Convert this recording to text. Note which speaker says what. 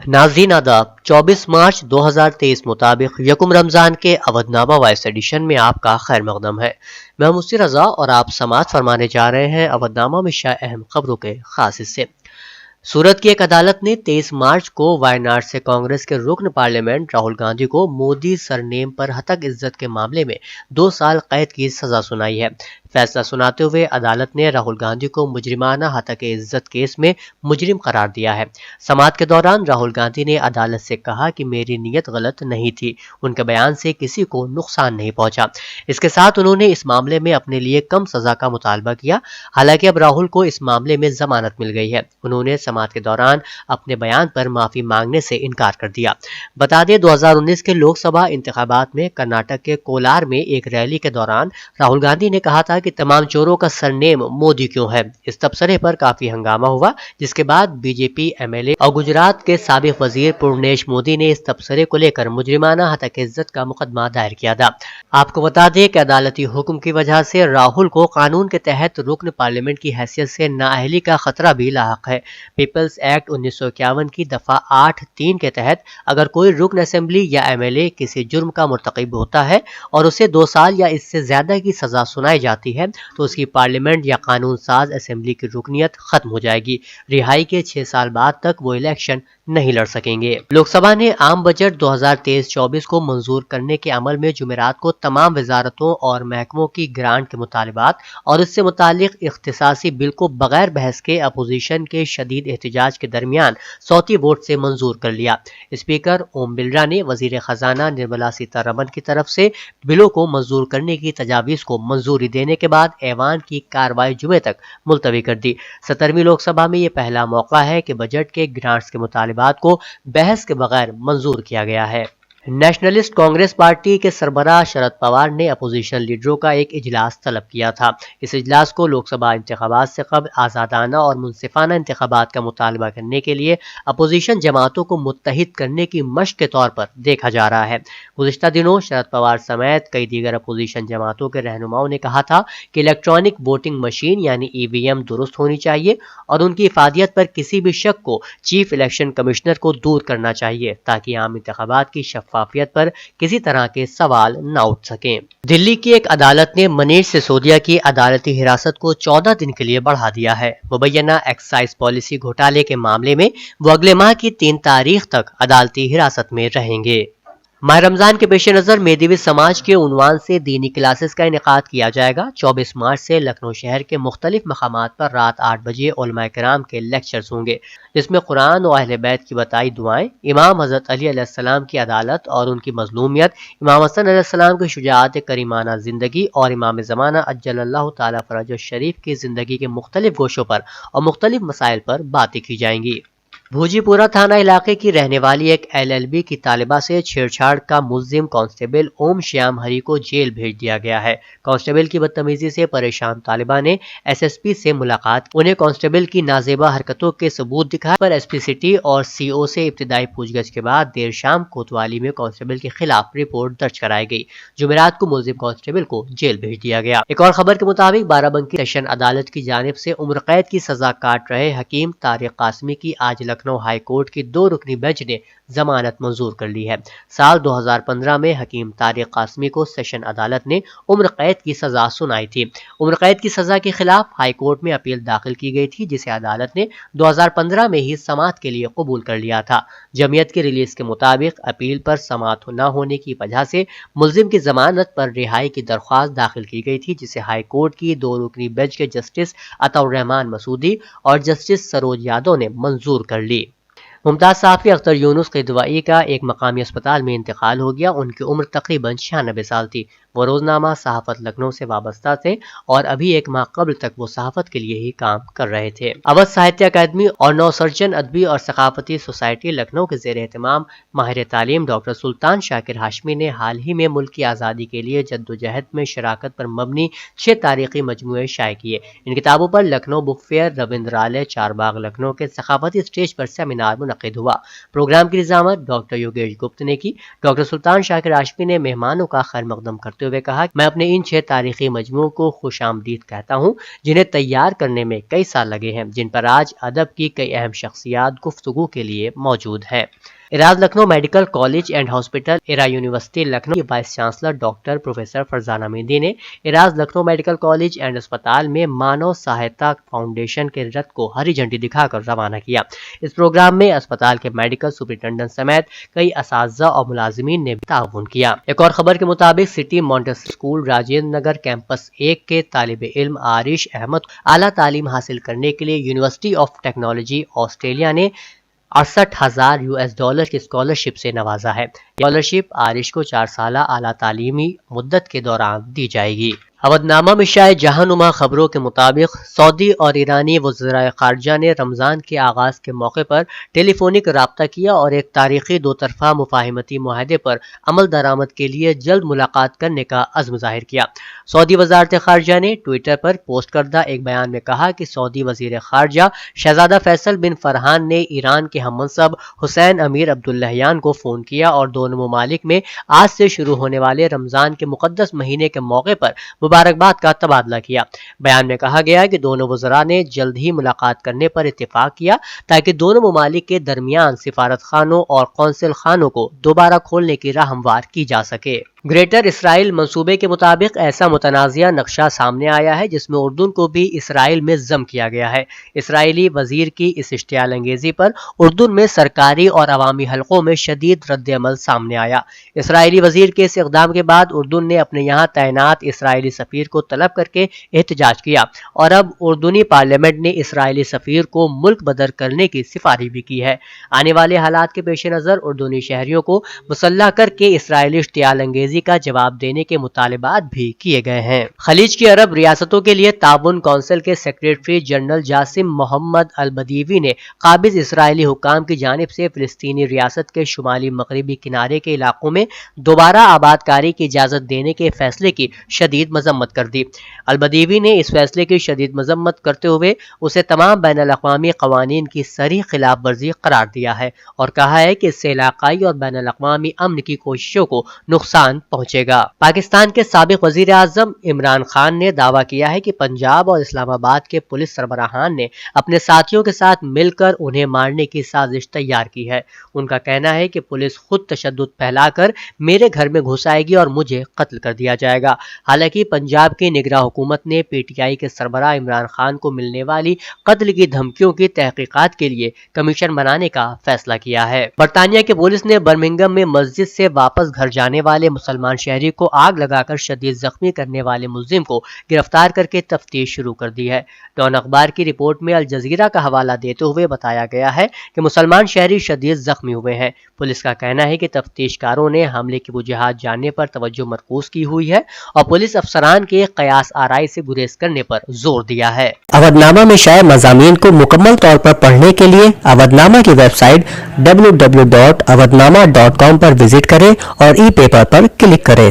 Speaker 1: ناظرین آداب، 24 مارچ 2023 مطابق یکم رمضان کے اودھ نامہ وائس ایڈیشن میں آپ کا خیر مقدم ہے۔ میں مفتی رضا اور آپ سماعت فرمانے جا رہے ہیں اودھ نامہ میں شائع اہم خبروں کے خاص حصے۔ سورت کی ایک عدالت نے 23 مارچ کو وائناڈ سے کانگریس کے رکن پارلیمنٹ راہل گاندھی کو مودی سرنیم پر ہتک عزت کے معاملے میں 2 سال قید کی سزا سنائی ہے۔ فیصلہ سناتے ہوئے عدالت نے راہل گاندھی کو مجرمانہ ہتک عزت کیس میں مجرم قرار دیا ہے۔ سماعت کے دوران راہل گاندھی نے عدالت سے کہا کہ میری نیت غلط نہیں تھی، ان کے بیان سے کسی کو نقصان نہیں پہنچا۔ اس کے ساتھ انہوں نے اس معاملے میں اپنے لیے کم سزا کا مطالبہ کیا، حالانکہ اب راہل کو اس معاملے میں ضمانت مل گئی ہے۔ انہوں نے سماعت کے دوران اپنے بیان پر معافی مانگنے سے انکار کر دیا۔ بتا دیں 2019 کے لوک سبھا انتخابات میں کرناٹک کے کولار میں ایک ریلی کے دوران راہل گاندھی نے کہا تھا کہ تمام چوروں کا سرنیم مودی کیوں ہے۔ اس تبصرے پر کافی ہنگامہ ہوا، جس کے بعد BJP MLA اور گجرات کے سابق وزیر پورنیش مودی نے اس تبصرے کو لے کر مجرمانہ ہتک عزت کا مقدمہ دائر کیا تھا۔ آپ کو بتا دیں کہ عدالتی حکم کی وجہ سے راہل کو قانون کے تحت رکن پارلیمنٹ کی حیثیت سے نااہلی کا خطرہ بھی لاحق ہے۔ پیپلز ایکٹ 1951 کی دفعہ 8(3) کے تحت اگر کوئی رکن اسمبلی یا ایم ایل اے کسی جرم کا مرتکب ہوتا ہے اور اسے 2 سال یا اس سے زیادہ کی سزا سنائی جاتی ہے تو اس کی پارلیمنٹ یا قانون ساز اسمبلی کی رکنیت ختم ہو جائے گی۔ رہائی کے 6 سال بعد تک وہ الیکشن نہیں لڑ سکیں گے۔ لوک سبھا نے عام بجٹ 2023-24 کو منظور کرنے کے عمل میں جمعرات کو تمام وزارتوں اور محکموں کی گرانٹ کے مطالبات اور اس سے متعلق اختصاصی بل کو بغیر بحث کے اپوزیشن کے شدید احتجاج کے درمیان صوتی ووٹ سے منظور کر لیا۔ اسپیکر اوم برلا نے وزیر خزانہ نرملا سیتا رمن کی طرف سے بلوں کو منظور کرنے کی تجاویز کو منظوری دینے کے بعد ایوان کی کارروائی جمعے تک ملتوی کر دی۔ 17ویں لوک سبھا میں یہ پہلا موقع ہے کہ بجٹ کے گرانٹس کے مطالبات کو بحث کے بغیر منظور کیا گیا ہے۔ نیشنلسٹ کانگریس پارٹی کے سربراہ شرد پوار نے اپوزیشن لیڈروں کا ایک اجلاس طلب کیا تھا۔ اس اجلاس کو لوک سبھا انتخابات سے قبل آزادانہ اور منصفانہ انتخابات کا مطالبہ کرنے کے لیے اپوزیشن جماعتوں کو متحد کرنے کی مشق کے طور پر دیکھا جا رہا ہے۔ گزشتہ دنوں شرد پوار سمیت کئی دیگر اپوزیشن جماعتوں کے رہنماؤں نے کہا تھا کہ الیکٹرانک ووٹنگ مشین یعنی ای وی ایم درست ہونی چاہیے اور ان کی افادیت پر کسی بھی شک کو چیف الیکشن کمشنر کو دور کرنا چاہیے تاکہ عام انتخابات کی شفافیت پر کسی طرح کے سوال نہ اٹھ سکیں۔ دلی کی ایک عدالت نے منیش سسودیا کی عدالتی حراست کو 14 دن کے لیے بڑھا دیا ہے۔ مبینہ ایکسائز پالیسی گھوٹالے کے معاملے میں وہ اگلے ماہ کی 3 تاریخ تک عدالتی حراست میں رہیں گے۔ ماہ رمضان کے پیش نظر میدیوی سماج کے عنوان سے دینی کلاسز کا انعقاد کیا جائے گا۔ 24 مارچ سے لکھنؤ شہر کے مختلف مقامات پر رات 8 بجے علماء کرام کے لیکچرز ہوں گے، جس میں قرآن و اہل بیت کی بتائی دعائیں، امام حضرت علی علیہ السلام کی عدالت اور ان کی مظلومیت، امام حسن علیہ السلام کی شجاعت کریمانہ زندگی اور امام زمانہ عجل اللہ تعالی فرجہ الشریف کی زندگی کے مختلف گوشوں پر اور مختلف مسائل پر باتیں کی جائیں گی۔ بھوجی پورہ تھانہ علاقے کی رہنے والی ایک LLB کی طالبہ سے چھیڑ چھاڑ کا ملزم کانسٹیبل اوم شیام ہری کو جیل بھیج دیا گیا ہے۔ کانسٹیبل کی بدتمیزی سے پریشان طالبہ نے SSP سے ملاقات، انہیں کانسٹیبل کی نازیبا حرکتوں کے ثبوت دکھائے پر SP سٹی اور CO سے ابتدائی پوچھ گچھ کے بعد دیر شام کوتوالی میں کانسٹیبل کے خلاف رپورٹ درج کرائی گئی۔ جمعرات کو ملزم کانسٹیبل کو جیل بھیج دیا گیا۔ ایک اور خبر کے مطابق بارہ بنکی سیشن عدالت کی جانب سے عمر قید کی سزا کاٹ رہے حکیم طارق قاسمی کی آج لکھنؤ ہائی کورٹ کی 2 رکنی بینچ نے ضمانت منظور کر لی ہے۔ سال 2015 میں حکیم طارق قاسمی کو سیشن عدالت نے عمر قید کی سزا سنائی تھی۔ عمر قید کی سزا کے خلاف ہائی کورٹ میں اپیل داخل کی گئی تھی، جسے عدالت نے 2015 میں ہی سماعت کے لیے قبول کر لیا تھا۔ جمعیت کی ریلیز کے مطابق اپیل پر سماعت نہ ہونے کی وجہ سے ملزم کی ضمانت پر رہائی کی درخواست داخل کی گئی تھی، جسے ہائی کورٹ کی 2 رکنی بینچ کے جسٹس عطاء الرحمان مسعودی اور جسٹس سروج یادو نے منظور کر لی۔ ممتاز صحافی اختر یونس قدوائی کا ایک مقامی اسپتال میں انتقال ہو گیا۔ ان کی عمر تقریباً 96 سال تھی۔ وہ روزنامہ صحافت لکھنؤ سے وابستہ تھے اور ابھی 1 ماہ قبل تک وہ صحافت کے لیے ہی کام کر رہے تھے۔ اودھ ساہتیہ اکیڈمی اور نوسرجن ادبی اور ثقافتی سوسائٹی لکھنؤ کے زیر اہتمام ماہر تعلیم ڈاکٹر سلطان شاکر ہاشمی نے حال ہی میں ملک کی آزادی کے لیے جدوجہد میں شراکت پر مبنی 6 تاریخی مجموعے شائع کیے۔ ان کتابوں پر لکھنؤ بک فیئر، روندرالے، چار باغ لکھنؤ کے ثقافتی اسٹیج پر سیمینار منعقد ہوا۔ پروگرام کی نظامت ڈاکٹر یوگیش گپت نے کی۔ ڈاکٹر سلطان شاکر ہاشمی نے مہمانوں کا خیر مقدم کرتے رکھتے ہوئے کہا کہ میں اپنے ان 6 تاریخی مجموعوں کو خوش آمدید کہتا ہوں جنہیں تیار کرنے میں کئی سال لگے ہیں، جن پر آج ادب کی کئی اہم شخصیات گفتگو کے لیے موجود ہیں۔ Era's Lucknow Medical College and Hospital Era University Lucknow کی vice chancellor doctor professor Farzana Mehndi نے Era's Lucknow Medical College and اسپتال میں مانو سہایتا فاؤنڈیشن کے رتھ کو ہری جھنڈی دکھا کر روانہ کیا۔ اس پروگرام میں اسپتال کے میڈیکل سپرنٹینڈنٹ سمیت کئی اساتذہ اور ملازمین نے بھی تعاون کیا۔ ایک اور خبر کے مطابق city Montessori school Rajendra Nagar campus 1 کے طالب علم عارش احمد کو اعلیٰ تعلیم حاصل کرنے کے لیے یونیورسٹی آف ٹیکنالوجی آسٹریلیا نے $68,000 کی اسکالرشپ سے نوازا ہے۔ یہ اسکالرشپ عارش کو 4 سالہ اعلیٰ تعلیمی مدت کے دوران دی جائے گی۔ اودنامہ میں شائع جہانما خبروں کے مطابق سعودی اور ایرانی وزرائے خارجہ نے رمضان کے آغاز کے موقع پر ٹیلی فونک رابطہ کیا اور ایک تاریخی 2 طرفہ مفاہمتی معاہدے پر عمل درآمد کے لیے جلد ملاقات کرنے کا عزم ظاہر کیا۔ سعودی وزارت خارجہ نے ٹویٹر پر پوسٹ کردہ ایک بیان میں کہا کہ سعودی وزیر خارجہ شہزادہ فیصل بن فرحان نے ایران کے ہم منصب حسین امیر عبداللہیان کو فون کیا اور دونوں ممالک میں آج سے شروع ہونے والے رمضان کے مقدس مہینے کے موقع پر مبارکباد کا تبادلہ کیا۔ بیان میں کہا گیا کہ دونوں وزراء نے جلد ہی ملاقات کرنے پر اتفاق کیا تاکہ دونوں ممالک کے درمیان سفارت خانوں اور قونصل خانوں کو دوبارہ کھولنے کی راہ ہموار کی جا سکے۔ گریٹر اسرائیل منصوبے کے مطابق ایسا متنازعہ نقشہ سامنے آیا ہے جس میں اردن کو بھی اسرائیل میں ضم کیا گیا ہے۔ اسرائیلی وزیر کی اس اشتعال انگیزی پر اردن میں سرکاری اور عوامی حلقوں میں شدید رد عمل سامنے آیا۔ اسرائیلی وزیر کے اس اقدام کے بعد اردن نے اپنے یہاں تعینات اسرائیلی سفیر کو طلب کر کے احتجاج کیا اور اب اردنی پارلیمنٹ نے اسرائیلی سفیر کو ملک بدر کرنے کی سفارش بھی کی ہے۔ آنے والے حالات کے پیش نظر اردنی شہریوں کو مسلح کر کے اسرائیلی اشتعال انگیزی کا جواب دینے کے مطالبات بھی کیے گئے ہیں۔ خلیج کی عرب ریاستوں کے لیے تعاون کونسل کے سیکریٹری جنرل جاسم محمد البدیوی نے قابض اسرائیلی حکام کی جانب سے فلسطینی ریاست کے شمالی مغربی کنارے کے علاقوں میں دوبارہ آباد کاری کی اجازت دینے کے فیصلے کی شدید مذمت کر دی۔ البدیوی نے اس فیصلے کی شدید مذمت کرتے ہوئے اسے تمام بین الاقوامی قوانین کی صریح خلاف ورزی قرار دیا ہے اور کہا ہے کہ اس سے علاقائی اور بین الاقوامی امن کی کوششوں کو نقصان پہنچے گا۔ پاکستان کے سابق وزیر اعظم عمران خان نے دعویٰ کیا ہے کہ پنجاب اور اسلام آباد کے پولیس سربراہان نے اپنے ساتھیوں کے ساتھ مل کر انہیں مارنے کی سازش تیار کی ہے۔ ان کا کہنا ہے کہ پولیس خود تشدد پھیلا کر میرے گھر میں گھس آئے گی اور مجھے قتل کر دیا جائے گا۔ حالانکہ پنجاب کی نگراں حکومت نے پی ٹی آئی کے سربراہ عمران خان کو ملنے والی قتل کی دھمکیوں کی تحقیقات کے لیے کمیشن بنانے کا فیصلہ کیا ہے۔ برطانیہ کی پولیس نے برمنگھم میں مسجد سے واپس گھر جانے والے مسلمان شہری کو آگ لگا کر شدید زخمی کرنے والے ملزم کو گرفتار کر کے تفتیش شروع کر دی ہے۔ ڈان اخبار کی رپورٹ میں الجزیرہ کا حوالہ دیتے ہوئے بتایا گیا ہے کہ مسلمان شہری شدید زخمی ہوئے ہیں۔ پولیس کا کہنا ہے کہ تفتیش کاروں نے حملے کی وجوہات جاننے پر توجہ مرکوز کی ہوئی ہے اور پولیس افسران کے قیاس آرائی سے گریز کرنے پر زور دیا ہے۔ اودنامہ میں شائع مضامین کو مکمل طور پر پڑھنے کے لیے اودنامہ کی ویب سائٹ www.awadnama.com پر وزٹ کریں اور ای پیپر پر کلک کریں۔